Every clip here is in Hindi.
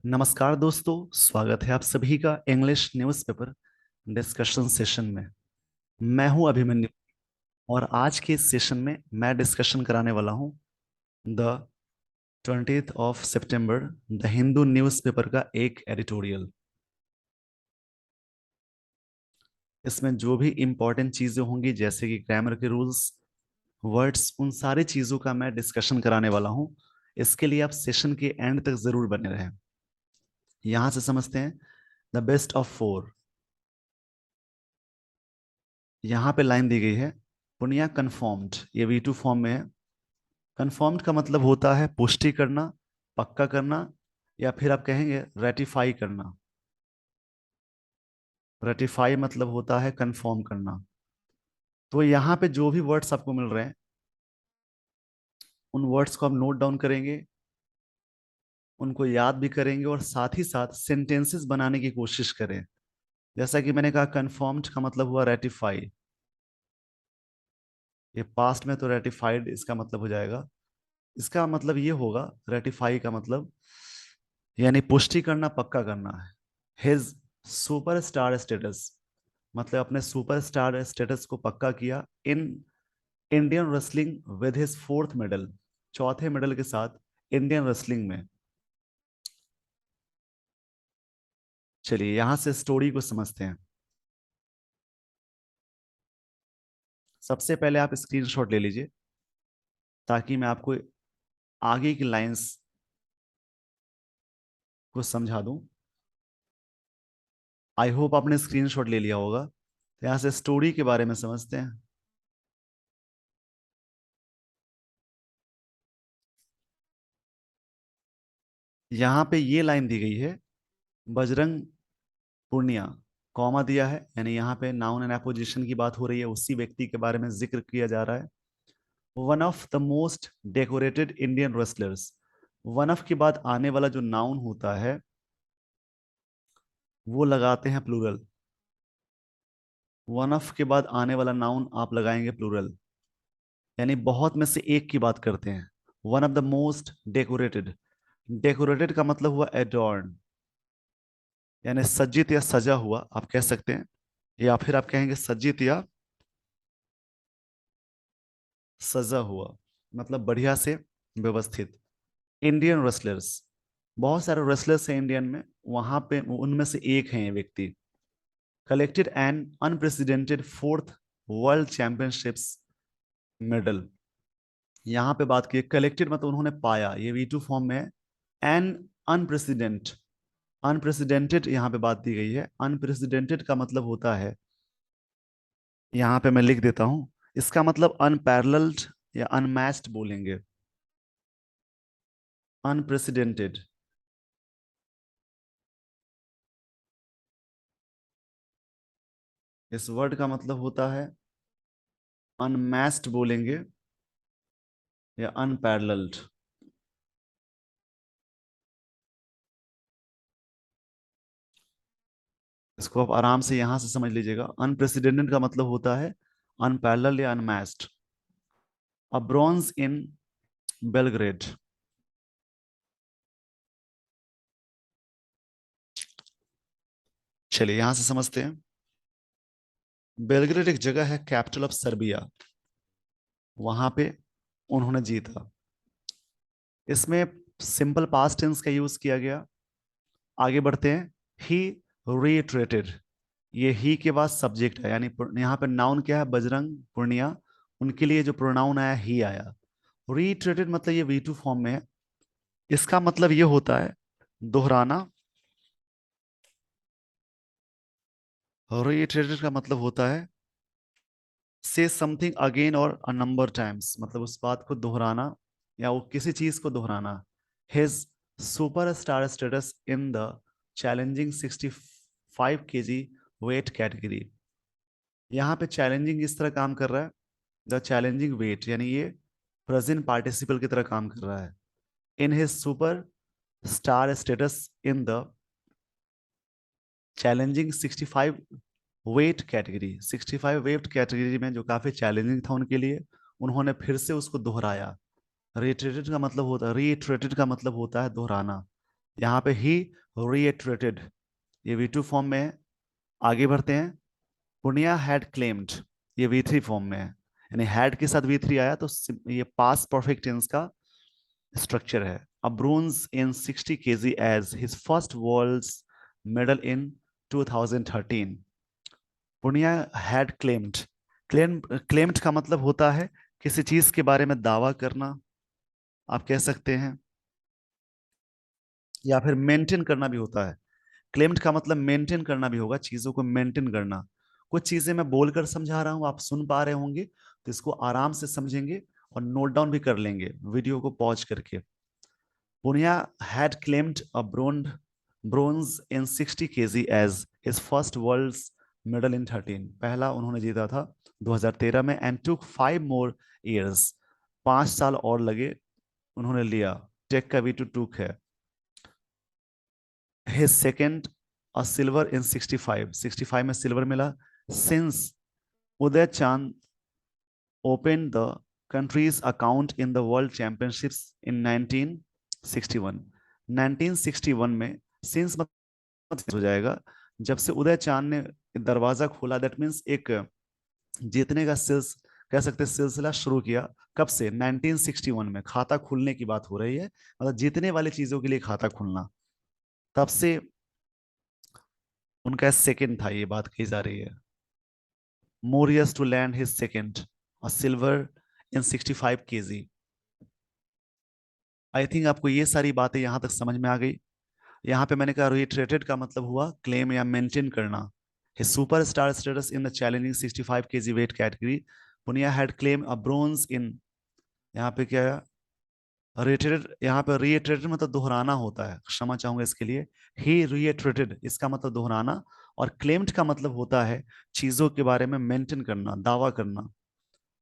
नमस्कार दोस्तों, स्वागत है आप सभी का इंग्लिश न्यूज़पेपर डिस्कशन सेशन में। मैं हूं अभिमन्यु और आज के इस सेशन में मैं डिस्कशन कराने वाला हूं the 20th of September the Hindu newspaper का एक एडिटोरियल। इसमें जो भी इंपॉर्टेंट चीज़ें होंगी जैसे कि ग्रामर के रूल्स, वर्ड्स, उन सारी चीज़ों का मैं डिस्कशन कराने वाला हूं। इसके लिए आप सेशन के एंड तक जरूर बने रहें। यहां से समझते हैं द बेस्ट ऑफ फोर। यहाँ पे लाइन दी गई है, पुनिया कन्फर्म्ड, ये V2 फॉर्म में है। कन्फर्म्ड का मतलब होता है पुष्टि करना, पक्का करना, या फिर आप कहेंगे रेटिफाई करना। रेटिफाई मतलब होता है कन्फर्म करना। तो यहाँ पे जो भी वर्ड्स आपको मिल रहे हैं उन वर्ड्स को आप नोट डाउन करेंगे, उनको याद भी करेंगे और साथ ही साथ सेंटेंसेस बनाने की कोशिश करें। जैसा कि मैंने कहा, कन्फर्म्ड का मतलब हुआ रेटिफाई। ये पास्ट में तो रेटिफाइड इसका मतलब हो जाएगा। इसका मतलब ये होगा, रेटिफाई का मतलब यानी पुष्टि करना, पक्का करना है। हिज सुपरस्टार स्टेटस मतलब अपने सुपरस्टार स्टेटस को पक्का किया in Indian wrestling with his fourth medal, चौथे मेडल के साथ इंडियन रेसलिंग में। चलिए यहां से स्टोरी को समझते हैं। सबसे पहले आप स्क्रीनशॉट ले लीजिए ताकि मैं आपको आगे की लाइंस को समझा दूं। आई होप आपने स्क्रीनशॉट ले लिया होगा। तो यहां से स्टोरी के बारे में समझते हैं। यहां पे ये लाइन दी गई है, बजरंग पूर्णिया, कॉमा दिया है, यानी यहाँ पे नाउन एंड एपोजिशन की बात हो रही है, उसी व्यक्ति के बारे में जिक्र किया जा रहा है। One of the most decorated Indian wrestlers. One of के बाद आने वाला जो नाउन होता है वो लगाते हैं प्लूरल। वन ऑफ के बाद आने वाला नाउन आप लगाएंगे प्लूरल, यानी बहुत में से एक की बात करते हैं। One of the most decorated, decorated का मतलब हुआ एडॉर्न, यानी सज्जित या सजा हुआ आप कह सकते हैं, या फिर आप कहेंगे सज्जित या सजा हुआ, मतलब बढ़िया से व्यवस्थित। इंडियन रेसलर्स, बहुत सारे रेसलर्स हैं इंडियन में, वहां पे उनमें से एक है ये व्यक्ति। Collected an unprecedented fourth world championships medal. यहाँ पे बात की कलेक्टेड मतलब उन्होंने पाया, ये V2 फॉर्म में है। एन अनप्रेसिडेंट, अनप्रेसिडेंटेड यहाँ पे बात दी गई है। अनप्रेसिडेंटेड का मतलब होता है, यहाँ पे मैं लिख देता हूं, इसका मतलब अनपैरेलल्ड या अनमैच्ड बोलेंगे। अनप्रेसिडेंटेड, इस वर्ड का मतलब होता है अनमैच्ड बोलेंगे या अनपैरेलल्ड। इसको आप आराम से यहां से समझ लीजिएगा। अनप्रेसिडेंटेड का मतलब होता है अनपैरेलल्ड या unmatched. A bronze in Belgrade. चलिए यहां से समझते हैं। बेलग्रेड एक जगह है, कैपिटल ऑफ सर्बिया, वहां पे उन्होंने जीता। इसमें सिंपल पास्ट टेंस का यूज किया गया। आगे बढ़ते हैं। ही रीइटरेटेड, ये ही के बाद सब्जेक्ट है, यानी यहाँ पे नाउन क्या है, बजरंग पूर्णिया, उनके लिए जो प्रोनाउन आया ही आया। रीइटरेटेड मतलब ये V2 फॉर्म में है। इसका मतलब ये होता है दोहराना। रीइटरेटेड का मतलब होता है से समथिंग अगेन और अ नंबर टाइम्स, मतलब उस बात को दोहराना या वो किसी चीज को दोहराना। His super star status in the challenging 65 kg weight category. यहाँ पे चैलेंजिंग इस तरह काम कर रहा है, द चैलेंजिंग वेट, यानी ये प्रेजेंट पार्टिसिपल की तरह काम कर रहा है। In his super star status in the challenging 65 weight category, 65 weight category में जो काफी चैलेंजिंग था उनके लिए, उन्होंने फिर से उसको दोहराया। रीइटरेटेड का मतलब होता है, रीइटरेटेड का मतलब होता है दोहराना। यहाँ पे ही reiterated, ये V2 फॉर्म में है। आगे बढ़ते हैं। पुनिया हैड क्लेम्ड, ये V3 फॉर्म में है, यानी हैड के साथ V3 आया तो ये पास्ट परफेक्ट टेंस का स्ट्रक्चर है। A bronze in 60 kg as his first worlds medal in 2013। Punia had claimed, claimed का मतलब होता है किसी चीज के बारे में दावा करना, आप कह सकते हैं, या फिर मेंटेन करना भी होता है। क्लेम्ड का मतलब मेंटेन करना भी होगा, चीजों को मेंटेन करना। कुछ चीजें मैं बोलकर समझा रहा हूं, आप सुन पा रहे होंगे, तो इसको आराम से समझेंगे और नोट डाउन भी कर लेंगे वीडियो को पॉज करके। Punia had claimed a bronze in 60 kg as his first world medal in 13, पहला उन्होंने जीता था 2013 में। एंड टुक 5 more years, 5 साल और लगे, उन्होंने लिया। टेक का भी टू टूक है। his second a silver in 65, 65 में सिल्वर मिला। since उदय चांद opened the country's account in the world championships in 1961, 1961 में since मतलब हो जाएगा जब से उदय चांद ने दरवाजा खोला, दैट मीन्स एक जीतने का सिलस कह सकते हैं सिलसिला शुरू किया। कब से? 1961 में। खाता खुलने की बात हो रही है, मतलब जीतने वाली चीजों के लिए खाता खुलना, तब से उनका सेकंड था, ये बात कही जा रही है। मोरियस टू लैंड हिज सेकंड और silver in 65 kg। I think आपको ये सारी बातें यहां तक समझ में आ गई। यहाँ पे मैंने कहा रिट्रेटेड का मतलब हुआ क्लेम या मेंटेन करना। His superstar status in the challenging 65 kg weight category, Punia had claim a bronze in, यहाँ पे क्या है, रिट्रेटेड, यहाँ पे रिट्रेटेड मतलब दोहराना होता है, क्षमा चाहूंगा इसके लिए। ही रिट्रेटेड इसका मतलब दोहराना, और क्लेम्ड का मतलब होता है चीजों के बारे में मेंटेन करना, दावा करना।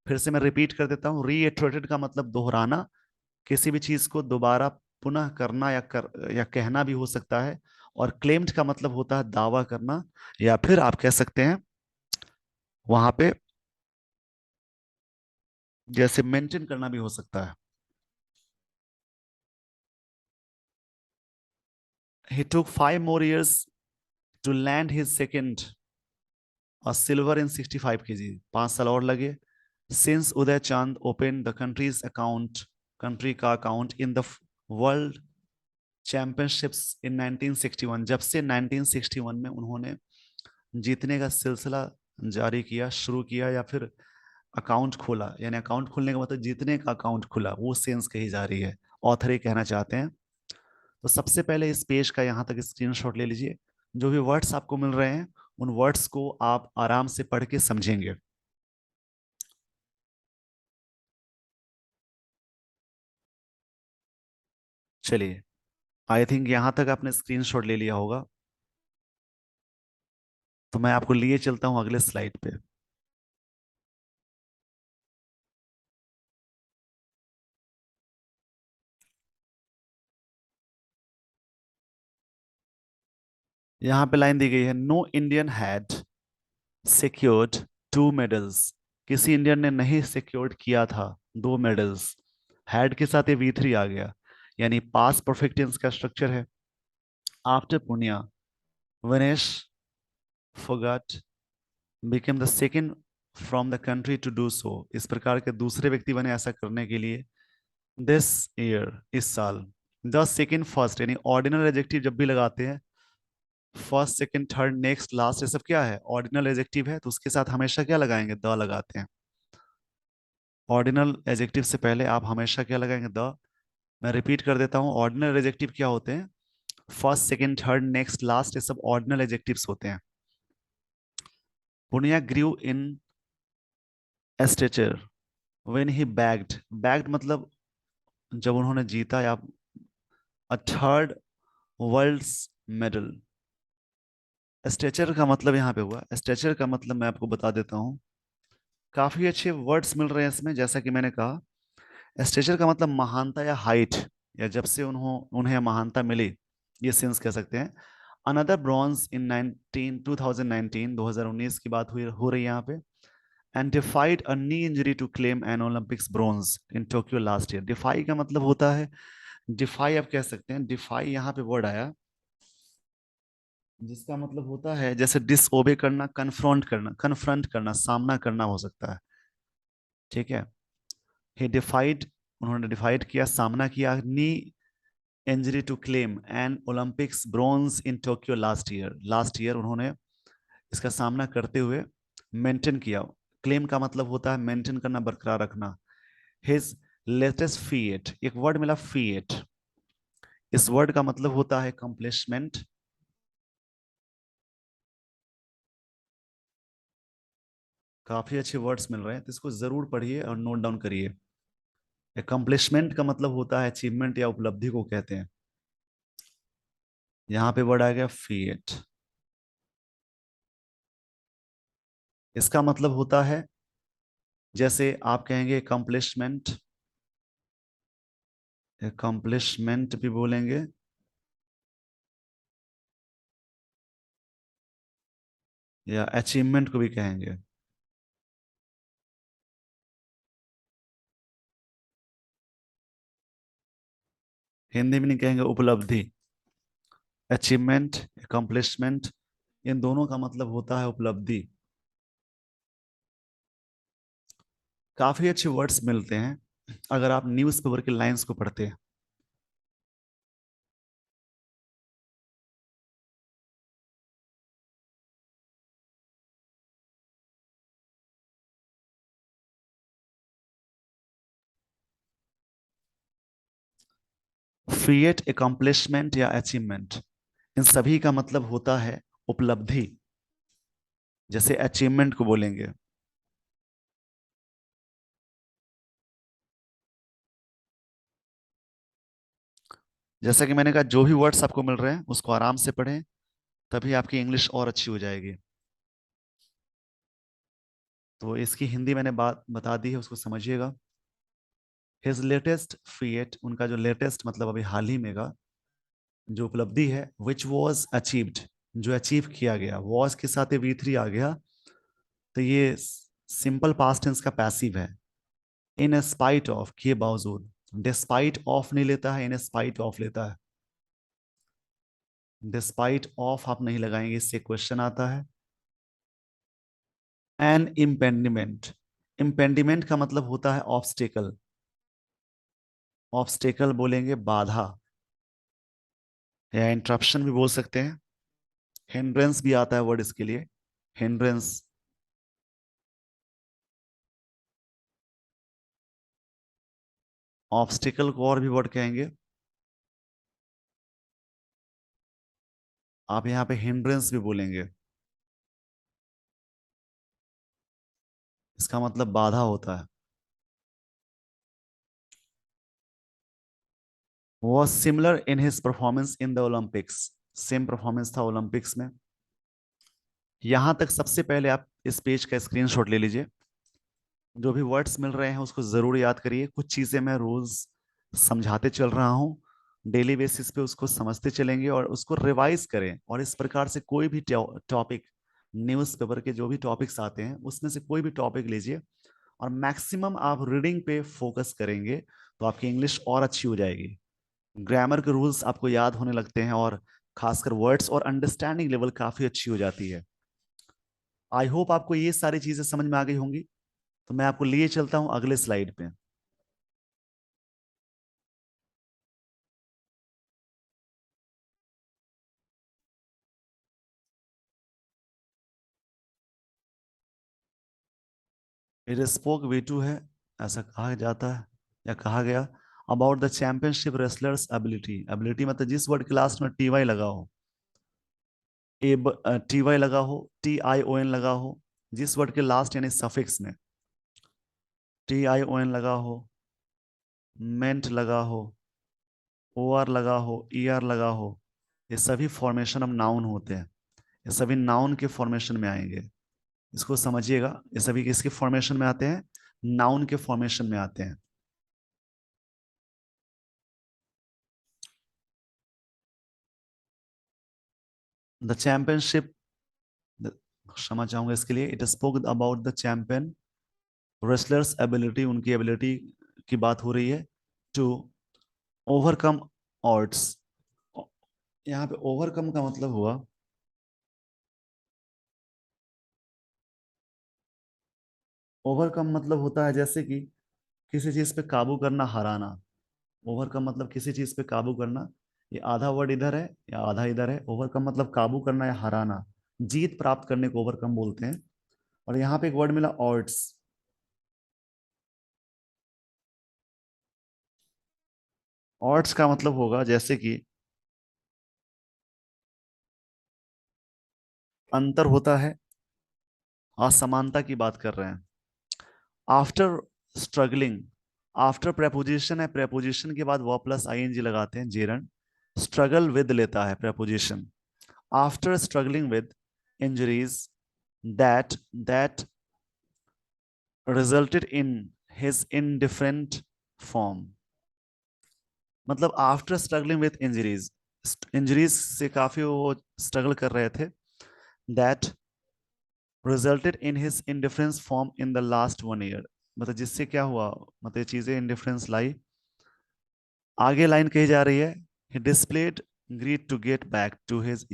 फिर से मैं रिपीट कर देता हूँ, रीइटरेटेड का मतलब दोहराना, किसी भी चीज को दोबारा पुनः करना या कहना भी हो सकता है। और क्लेम्ड का मतलब होता है दावा करना, या फिर आप कह सकते हैं वहां पे जैसे मेंटेन करना भी हो सकता है। He took 5 more years to land his second a silver in 65 kg, 5 साल और लगे। Since उदय चांद opened the country's account, country का account in the world championships in 1961, जब से 1961 में उन्होंने जीतने का सिलसिला जारी किया, शुरू किया, या फिर अकाउंट खोला, यानी अकाउंट खोलने का मतलब जीतने का अकाउंट खुला, वो सेंस कही जा रही है, ऑथर ये कहना चाहते हैं। तो सबसे पहले इस पेज का यहाँ तक स्क्रीनशॉट ले लीजिए। जो भी वर्ड्स आपको मिल रहे हैं उन वर्ड्स को आप आराम से पढ़ के समझेंगे। चलिए, आई थिंक यहाँ तक आपने स्क्रीनशॉट ले लिया होगा, तो मैं आपको लिए चलता हूँ अगले स्लाइड पे। यहाँ पे लाइन दी गई है, no Indian had secured 2 medals, किसी इंडियन ने नहीं सिक्योर्ड किया था 2 मेडल्स। हैड के साथ ये V3 आ गया, यानी पास परफेक्ट टेंस का स्ट्रक्चर है। After Punia, Vinesh Phogat became the second from the country to do so, इस प्रकार के दूसरे व्यक्ति बने ऐसा करने के लिए। दिस ईयर, इस साल। द सेकंड फर्स्ट, यानी ऑर्डिनल एडजेक्टिव जब भी लगाते हैं, first second third next last, ये सब क्या है? ऑर्डिनल एडजेक्टिव है, तो उसके साथ हमेशा क्या लगाएंगे? द लगाते हैं। ऑर्डिनल एडजेक्टिव से पहले आप हमेशा क्या लगाएंगे? द। मैं रिपीट कर देता हूँ, ऑर्डिनल एडजेक्टिव क्या होते हैं? First second third next last, ये सब ऑर्डिनल एडजेक्टिव्स होते हैं। Punia grew in stature when he bagged, bagged मतलब जब उन्होंने जीता, या a third worlds medal. Stretcher का मतलब यहाँ पे हुआ, स्ट्रेचर का मतलब मैं आपको बता देता हूँ। काफी अच्छे वर्ड्स मिल रहे हैं इसमें, जैसा कि मैंने कहा स्ट्रेचर का मतलब महानता या हाइट, या जब से उन्हें महानता मिली, ये सेंस कह सकते हैं। अनदर ब्रॉन्ज इन 2019, 2019 की बात हुई हो रही है यहाँ पे। And defied a knee injury to claim an Olympics bronze in Tokyo last year. Defy का मतलब होता है डिफाई आप कह सकते हैं। डिफाई यहाँ पे वर्ड आया जिसका मतलब होता है जैसे डिसओबे करना, कन्फ्रंट करना, सामना करना हो सकता है। ठीक है। ही डिफाइड, उन्होंने डिफाइड किया, सामना किया, knee injury to claim an Olympics bronze in Tokyo last year उन्होंने इसका सामना करते हुए मेंटेन किया। क्लेम का मतलब होता है मेंटेन करना, बरकरार रखना। हिज लेटेस्ट फीट, एक वर्ड मिला फीट, इस वर्ड का मतलब होता है कंप्लिशमेंट। काफी अच्छे वर्ड्स मिल रहे हैं, तो इसको जरूर पढ़िए और नोट डाउन करिए। अकम्पलिशमेंट का मतलब होता है अचीवमेंट या उपलब्धि को कहते हैं। यहाँ पे वर्ड आ गया फीट, इसका मतलब होता है जैसे आप कहेंगे अकम्पलिशमेंट, अकम्पलिशमेंट भी बोलेंगे, या अचीवमेंट को भी कहेंगे। हिंदी में नहीं कहेंगे उपलब्धि। अचीवमेंट, अकम्पलिशमेंट, इन दोनों का मतलब होता है उपलब्धि। काफी अच्छे वर्ड्स मिलते हैं अगर आप न्यूज़पेपर की लाइंस को पढ़ते हैं। फीट, अकम्पलिशमेंट या अचीवमेंट, इन सभी का मतलब होता है उपलब्धि। जैसे अचीवमेंट को बोलेंगे, जैसा कि मैंने कहा, जो भी वर्ड्स आपको मिल रहे हैं उसको आराम से पढ़ें, तभी आपकी इंग्लिश और अच्छी हो जाएगी। तो इसकी हिंदी मैंने बात बता दी है, उसको समझिएगा। हिज लेटेस्ट फीट, उनका जो लेटेस्ट मतलब अभी हाल ही में का जो उपलब्धि है, विच वॉज अचीव्ड, जो अचीव किया गया, वॉज के साथ वी थ्री आ गया, तो ये सिंपल पास्ट टेंस का पैसिव है। इन स्पाइट ऑफ के बावजूद, डिस्पाइट ऑफ नहीं लेता है, इन स्पाइट ऑफ लेता है। डिस्पाइट ऑफ आप नहीं लगाएंगे, इससे क्वेश्चन आता है। एन इम्पेंडिमेंट, इम्पेंडिमेंट का मतलब होता है ऑब्स्टेकल, ऑब्स्टेकल बोलेंगे बाधा, या इंटरप्शन भी बोल सकते हैं। हिंड्रेंस भी आता है वर्ड इसके लिए, हिंड्रेंस। ऑब्स्टिकल को और भी वर्ड कहेंगे, आप यहाँ पे हिंड्रेंस भी बोलेंगे, इसका मतलब बाधा होता है। वो similar in his performance in the Olympics, same performance था ओलंपिक्स में। यहां तक सबसे पहले आप इस पेज का स्क्रीनशॉट ले लीजिए, जो भी वर्ड्स मिल रहे हैं उसको जरूर याद करिए। कुछ चीजें मैं रोज समझाते चल रहा हूँ, डेली बेसिस पे उसको समझते चलेंगे और उसको रिवाइज करें। और इस प्रकार से कोई भी टॉपिक, न्यूज़पेपर के जो भी टॉपिक्स आते हैं उसमें से कोई भी टॉपिक लीजिए और मैक्सिमम आप रीडिंग पे फोकस करेंगे, तो आपकी इंग्लिश और अच्छी हो जाएगी। ग्रामर के रूल्स आपको याद होने लगते हैं और खासकर वर्ड्स और अंडरस्टैंडिंग लेवल काफी अच्छी हो जाती है। आई होप आपको ये सारी चीजें समझ में आ गई होंगी। तो मैं आपको लिए चलता हूं अगले स्लाइड पे। इट स्पोक वे टू है, ऐसा कहा जाता है या कहा गया। About the championship wrestlers ability, ability मतलब जिस वर्ड के लास्ट में टी वाई लगा हो, ए टी वाई लगा हो, टी आई ओ एन लगा हो, जिस वर्ड के लास्ट यानी सफिक्स में टी आई ओ एन लगा हो, मेंट लगा हो, ओ आर लगा हो, ई आर लगा हो, ये सभी फॉर्मेशन ऑफ नाउन होते हैं। ये सभी नाउन के फॉर्मेशन में आएंगे, इसको समझिएगा। ये सभी किसके फॉर्मेशन में आते हैं? नाउन के फॉर्मेशन में आते हैं। द चैंपियनशिप, क्षमा चाहूंगा इसके लिए, it spoke about the champion wrestlers ability, उनकी एबिलिटी की बात हो रही है टू ओवरकम ऑड्स। यहाँ पे ओवरकम का मतलब हुआ, ओवरकम मतलब होता है जैसे कि किसी चीज पे काबू करना, हराना। ओवरकम मतलब किसी चीज पे काबू करना। ये आधा वर्ड इधर है या आधा इधर है। ओवरकम मतलब काबू करना या हराना, जीत प्राप्त करने को ओवरकम बोलते हैं। और यहाँ पे एक वर्ड मिला ऑड्स। ऑड्स का मतलब होगा जैसे कि अंतर होता है, असमानता की बात कर रहे हैं। आफ्टर स्ट्रगलिंग, आफ्टर प्रेपोजिशन है, प्रेपोजिशन के बाद वो प्लस आईएनजी लगाते हैं, जेरन। स्ट्रगल विद लेता है preposition. After struggling with injuries that resulted in his indifferent form। मतलब after struggling with injuries, injuries से काफी वो स्ट्रगल कर रहे थे। That resulted in his indifference form in the last 1 year। मतलब जिससे क्या हुआ, मतलब ये चीजें इंडिफरेंस लाई। आगे लाइन कही जा रही है, he displayed greed to get back to his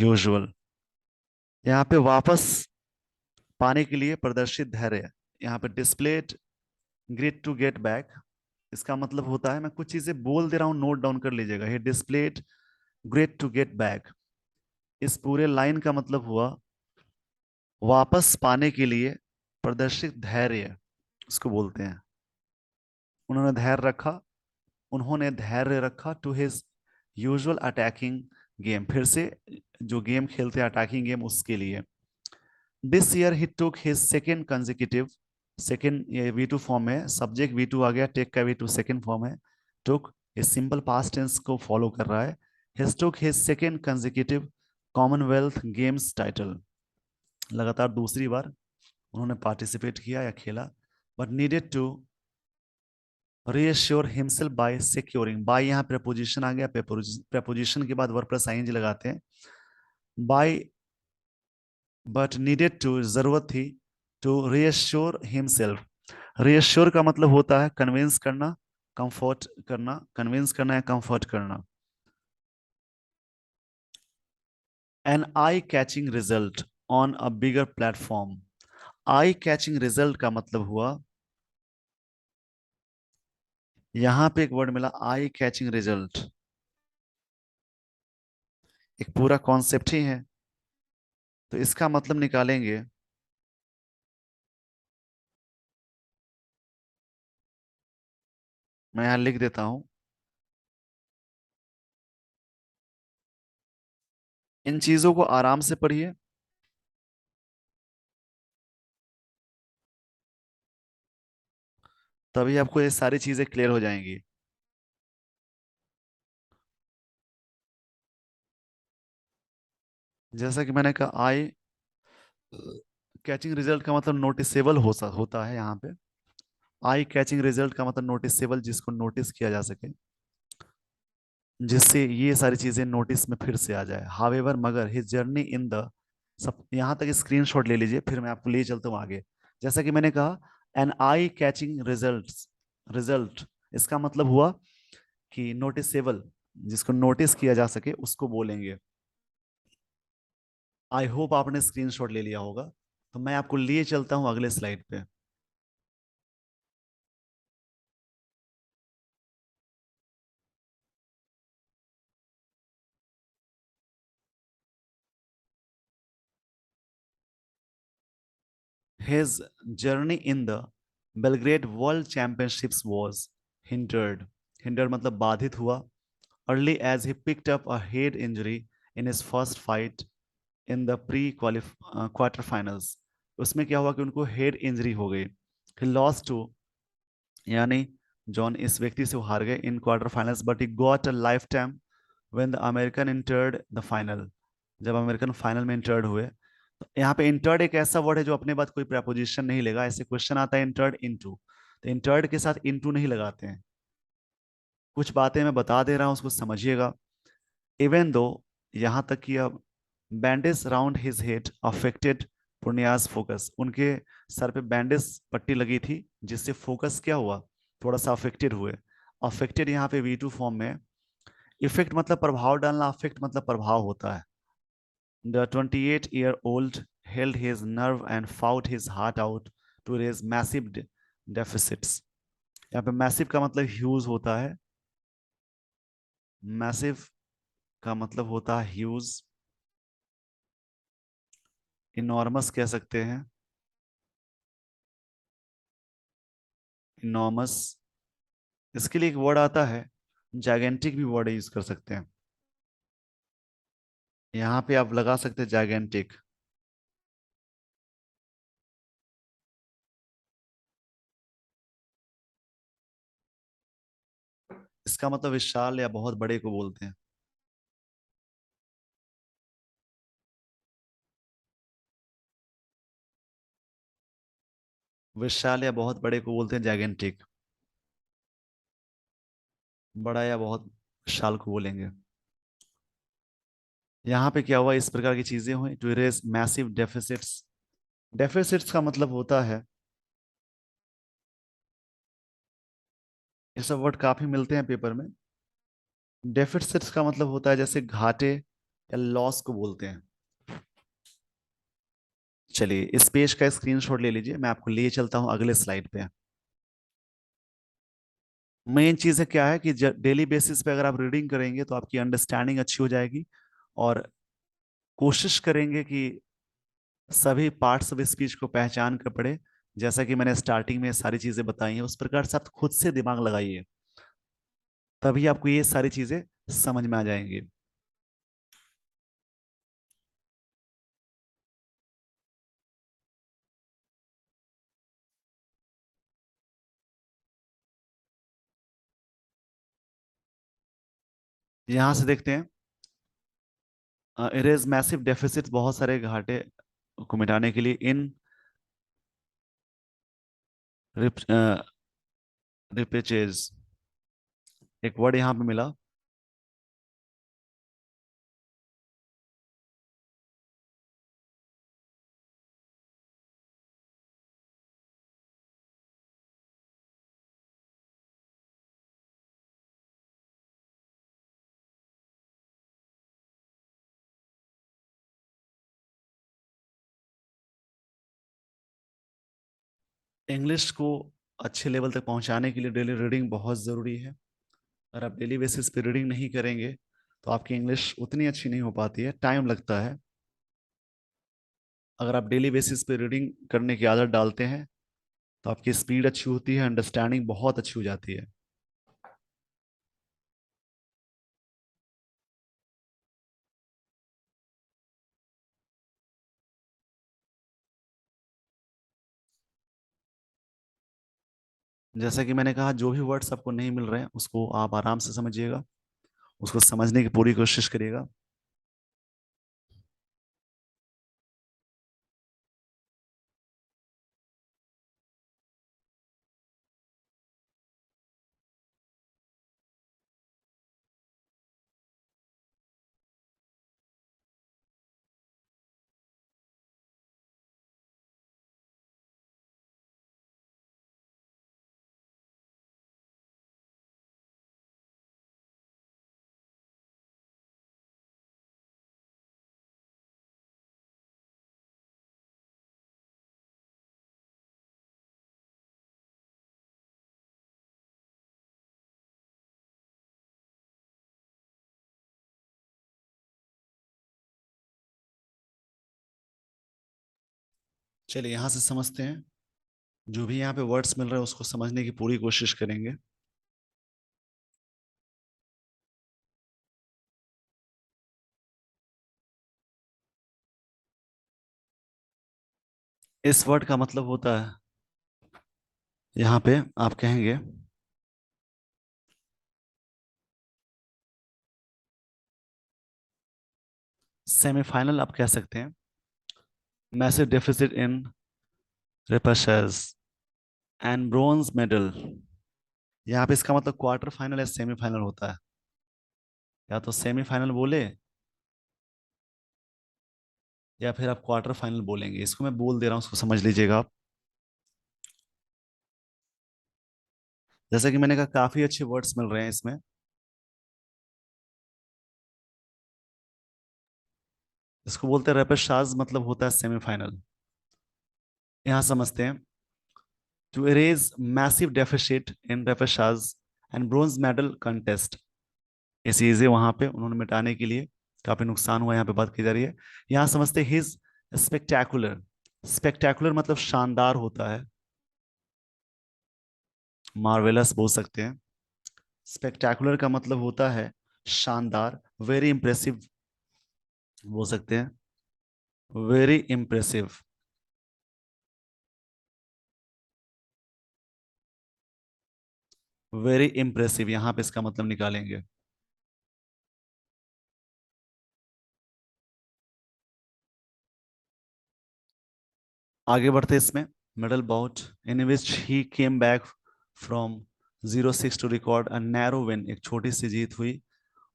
usual। यहाँ पे वापस पाने के लिए प्रदर्शित धैर्य। यहाँ पे displayed great to get back, इसका मतलब होता है, मैं कुछ चीजें बोल दे रहा हूं, नोट डाउन कर लीजिएगा। He displayed great to get back, इस पूरे लाइन का मतलब हुआ वापस पाने के लिए प्रदर्शित धैर्य, उसको बोलते हैं। उन्होंने धैर्य रखा, उन्होंने धैर्य रखा to his usual attacking game, फिर से जो गेम खेलते हैं अटैकिंग गेम, उसके लिए। This year he took his second consecutive, second ये V2 फॉर्म है, सब्जेक्ट V2 आ गया, टेक का V2 सेकेंड फॉर्म है। टुक इस सिंपल पास्ट टेंस को फॉलो कर रहा है। His took his second consecutive Commonwealth Games title, लगातार दूसरी बार उन्होंने पार्टिसिपेट किया या खेला। But needed to reassure himself by securing, by यहाँ प्रेपोजिशन आ गया, प्रेपोजिशन के बाद वर्ब प्लस आईएनजी लगाते हैं। बाय, बट नीडेड टू जरूरत थी, टू रीअश्योर हिमसेल्फ। रीअश्योर का मतलब होता है कन्विंस करना, कंफर्ट करना, कन्विंस करना या कंफर्ट करना। An eye catching result on a bigger platform. Eye catching result का मतलब हुआ, यहां पे एक वर्ड मिला आई कैचिंग रिजल्ट, एक पूरा कॉन्सेप्ट ही है। तो इसका मतलब निकालेंगे, मैं यहां लिख देता हूं। इन चीजों को आराम से पढ़िए, तभी आपको ये सारी चीजें क्लियर हो जाएंगी। जैसा कि मैंने कहा, आई कैचिंग रिजल्ट का मतलब नोटिसेबल होता है यहाँ पे। आई कैचिंग रिजल्ट का मतलब नोटिसेबल, जिसको नोटिस किया जा सके, जिससे ये सारी चीजें नोटिस में फिर से आ जाए। हावेवर, मगर, हिज जर्नी इन द, सब यहाँ तक स्क्रीनशॉट ले लीजिए, फिर मैं आपको ले चलता हूँ आगे। जैसा कि मैंने कहा, एन आई कैचिंग रिजल्ट, इसका मतलब हुआ कि नोटिसेबल, जिसको नोटिस किया जा सके उसको बोलेंगे। आई होप आपने स्क्रीनशॉट ले लिया होगा, तो मैं आपको लिए चलता हूँ अगले स्लाइड पे। His journey in the Belgrade World Championships was hindered. Hindered मतलब बाधित हुआ। Early as he picked up a head injury in his first fight in the quarter finals। उसमें क्या हुआ कि उनको हेड इंजरी हो गई। He lost to, यानी जॉन इस व्यक्ति से वो हार गए इन quarter finals, but he got a life time when the American entered the final. जब अमेरिकन फाइनल में इंटर्ड हुए, तो यहाँ पे इंटर्ड एक ऐसा वर्ड है जो अपने बाद कोई प्रपोजिशन नहीं लेगा। ऐसे क्वेश्चन आता है इंटर्ड इनटू, तो इंटर्ड के साथ इनटू नहीं लगाते हैं। कुछ बातें मैं बता दे रहा हूँ, उसको समझिएगा। इवन दो, यहाँ तक कि अब bandage round his head affected Punia's focus, उनके सर पे बैंडेज पट्टी लगी थी जिससे फोकस क्या हुआ, थोड़ा सा अफेक्टेड हुए। अफेक्टेड यहाँ पे V2 फॉर्म में। इफेक्ट मतलब प्रभाव डालना, अफेक्ट मतलब प्रभाव होता है। The 28-year-old held his nerve and fought his heart out to raise massive deficits। यहाँ पे मैसिव का मतलब ह्यूज होता है। मैसिव का मतलब होता है ह्यूज। इनॉर्मस कह सकते हैं, इनॉर्मस। इसके लिए एक वर्ड आता है, जाइगेंटिक भी वर्ड यूज कर सकते हैं। यहाँ पे आप लगा सकते हैं जाइगेंटिक। इसका मतलब विशाल या बहुत बड़े को बोलते हैं। विशाल या बहुत बड़े को बोलते हैं जाइगेंटिक। बड़ा या बहुत विशाल को बोलेंगे। यहाँ पे क्या हुआ, इस प्रकार की चीजें हुई to erase massive deficits. Deficits का मतलब होता है, ये सब वर्ड काफी मिलते हैं पेपर में। डेफिसिट्स का मतलब होता है जैसे घाटे या लॉस को बोलते हैं। चलिए इस पेज का स्क्रीनशॉट ले लीजिए, मैं आपको ले चलता हूं अगले स्लाइड पे। मेन चीज है क्या है कि डेली बेसिस पे अगर आप रीडिंग करेंगे तो आपकी अंडरस्टैंडिंग अच्छी हो जाएगी। और कोशिश करेंगे कि सभी पार्ट्स ऑफ स्पीच को पहचान कर पढ़े। जैसा कि मैंने स्टार्टिंग में सारी चीजें बताई हैं उस प्रकार से आप खुद से दिमाग लगाइए, तभी आपको ये सारी चीजें समझ में आ जाएंगी। यहां से देखते हैं, इरेज मैसिव डेफिसिट, बहुत सारे घाटे को मिटाने के लिए इन रिपेचेज, एक वर्ड यहाँ पे मिला। इंग्लिश को अच्छे लेवल तक पहुंचाने के लिए डेली रीडिंग बहुत ज़रूरी है। अगर आप डेली बेसिस पे रीडिंग नहीं करेंगे तो आपकी इंग्लिश उतनी अच्छी नहीं हो पाती है, टाइम लगता है। अगर आप डेली बेसिस पे रीडिंग करने की आदत डालते हैं तो आपकी स्पीड अच्छी होती है, अंडरस्टैंडिंग बहुत अच्छी हो जाती है। जैसा कि मैंने कहा, जो भी वर्ड्स आपको नहीं मिल रहे हैं उसको आप आराम से समझिएगा, उसको समझने की पूरी कोशिश करिएगा। चलिए यहाँ से समझते हैं, जो भी यहाँ पे वर्ड्स मिल रहे हैं उसको समझने की पूरी कोशिश करेंगे। इस वर्ड का मतलब होता है, यहाँ पे आप कहेंगे सेमीफाइनल, आप कह सकते हैं massive deficit in repechage and bronze medal. यहाँ पे इसका मतलब क्वार्टर फाइनल या सेमीफाइनल होता है। या तो सेमीफाइनल बोले या फिर आप क्वार्टर फाइनल बोलेंगे। इसको मैं बोल दे रहा हूँ, उसको समझ लीजिएगा आप। जैसा कि मैंने कहा, काफी अच्छे वर्ड्स मिल रहे हैं इसमें। इसको बोलते हैं रेपेशाज, मतलब होता है सेमीफाइनल। यहां समझते हैं। To erase massive deficit in repechage and bronze medal contest, ये चीजें वहां पे उन्होंने मिटाने के लिए काफी नुकसान हुआ, यहाँ पे बात की जा रही है। यहाँ समझते हिज स्पेक्टैकुलर। स्पेक्टैकुलर मतलब शानदार होता है, मार्वेलस बोल सकते हैं। स्पेक्टैकुलर का मतलब होता है शानदार, वेरी इंप्रेसिव बोल सकते हैं, वेरी इंप्रेसिव। वेरी इंप्रेसिव यहाँ पे इसका मतलब निकालेंगे। आगे बढ़ते इसमें। Middle bout in which he came back from 0-6 to record a narrow win, एक छोटी सी जीत हुई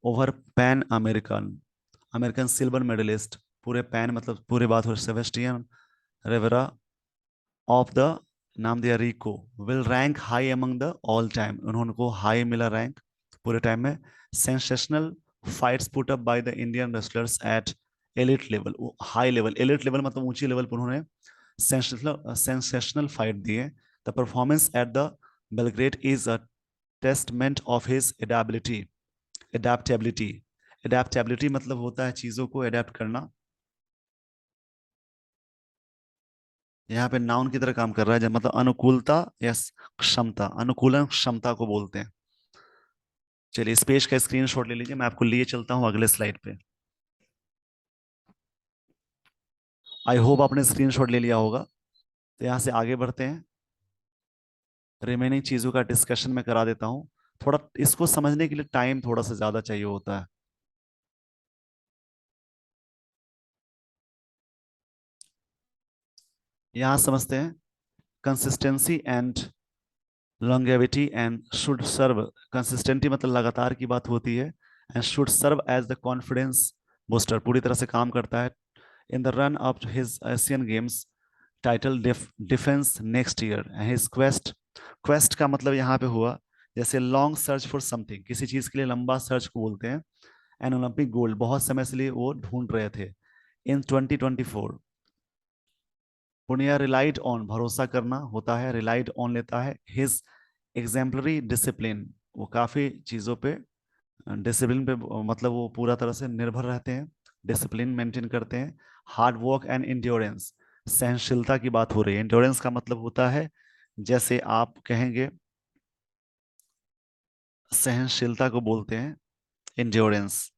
over Pan American, American silver medalist. पूरे पैन मतलब पूरे बात हो, सेबेस्टियन रेवेरा ऑफ द, नाम दिया रिको, will rank high among the all time, उन्होंने को हाई मिला रैंक पूरे टाइम में। Sensational fights put up by the Indian wrestlers at elite level, high level, elite level मतलब ऊंची लेवल पर उन्होंने सेंसेशनल फाइट दिए। The performance at the Belgrade is a testament of his adaptability, adaptability. Adaptability मतलब होता है चीजों को एडेप्ट करना, यहाँ पे नाउन की तरह काम कर रहा है, मतलब अनुकूलता या क्षमता, अनुकूलन क्षमता को बोलते हैं। चलिए इस पेज का स्क्रीनशॉट ले लीजिए, मैं आपको लिए चलता हूँ अगले स्लाइड पे। आई होप आपने स्क्रीनशॉट ले लिया होगा। तो यहाँ से आगे बढ़ते हैं। रिमेनिंग चीजों का डिस्कशन मैं करा देता हूँ। थोड़ा इसको समझने के लिए टाइम थोड़ा सा ज्यादा चाहिए होता है। यहाँ समझते हैं। Consistency and longevity and should serve, consistency मतलब लगातार की बात होती है, and should serve as the confidence booster, पूरी तरह से काम करता है in the run up his Asian Games title defence next year. His quest, quest का मतलब यहाँ पे हुआ जैसे लॉन्ग सर्च फॉर समथिंग, किसी चीज के लिए लंबा सर्च को बोलते हैं। एन ओलंपिक गोल्ड, बहुत समय से लिए वो ढूंढ रहे थे। इन 2024 पुनिया रिलाइड ऑन, भरोसा करना होता है, रिलाइड ऑन लेता है हिज एग्जाम्पलरी डिसिप्लिन, वो काफी चीजों पे डिसिप्लिन पे मतलब वो पूरा तरह से निर्भर रहते हैं, डिसिप्लिन मेंटेन करते हैं। हार्ड वर्क एंड इंड्योरेंस, सहनशीलता की बात हो रही है। इंड्योरेंस का मतलब होता है जैसे आप कहेंगे, सहनशीलता को बोलते हैं endurance.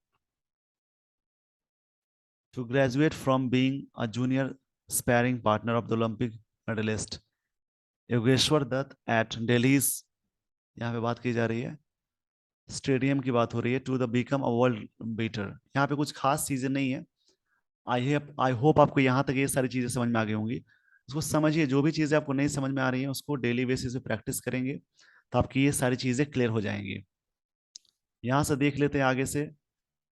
To graduate from being a junior sparring partner of the Olympic medalist Yogeshwar Dutt at Delhi's, यहाँ पे बात की जा रही है, स्टेडियम की बात हो रही है, to the become a world beater. यहाँ पे कुछ खास चीजें नहीं है। आई होप आपको यहाँ तक ये सारी चीजें समझ में आ गई होंगी। उसको समझिए, जो भी चीजें आपको नहीं समझ में आ रही हैं उसको डेली बेसिस पे प्रैक्टिस करेंगे तो आपकी ये सारी चीजें क्लियर हो जाएंगी। यहाँ से देख लेते हैं आगे से।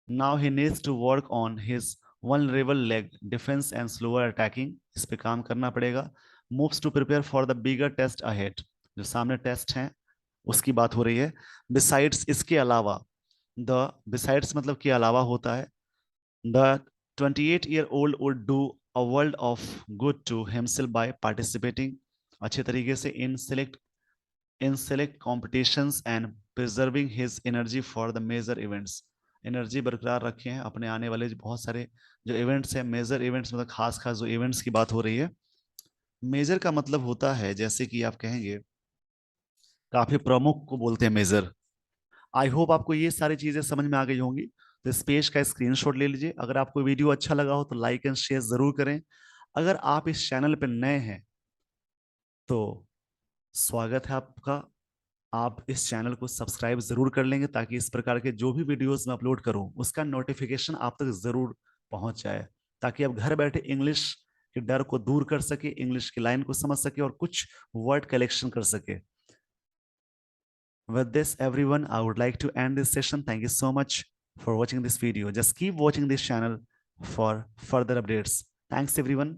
Now he needs to work on his vulnerable leg defence and slower attacking, इस पे काम करना पड़ेगा। Moves to prepare for the bigger test ahead, जो सामने टेस्ट हैं उसकी बात हो रही है। बिसाइड्स, इसके अलावा, द बिसाइड्स मतलब के अलावा होता है। The 28-year-old would do a world of good to himself by participating अच्छे तरीके से in select competitions and preserving his energy for the major events, energy बरकरार रखे हैं अपने आने वाले जो बहुत सारे जो इवेंट्स हैं, मेजर इवेंट्स मतलब खास खास जो इवेंट्स की बात हो रही है। मेजर का मतलब होता है जैसे कि आप कहेंगे काफी प्रमुख को बोलते हैं मेजर। आई होप आपको ये सारी चीजें समझ में आ गई होंगी। तो इस पेज का स्क्रीनशॉट ले लीजिए। अगर आपको वीडियो अच्छा लगा हो तो लाइक एंड शेयर जरूर करें। अगर आप इस चैनल पर नए हैं तो स्वागत है आपका, आप इस चैनल को सब्सक्राइब जरूर कर लेंगे ताकि इस प्रकार के जो भी वीडियोस मैं अपलोड करूं उसका नोटिफिकेशन आप तक जरूर पहुंच जाए, ताकि आप घर बैठे इंग्लिश के डर को दूर कर सके, इंग्लिश की लाइन को समझ सके और कुछ वर्ड कलेक्शन कर सके। With this, everyone, I would like to end this session. Thank you so much for watching this video. Just keep watching this channel for further updates. Thanks, everyone.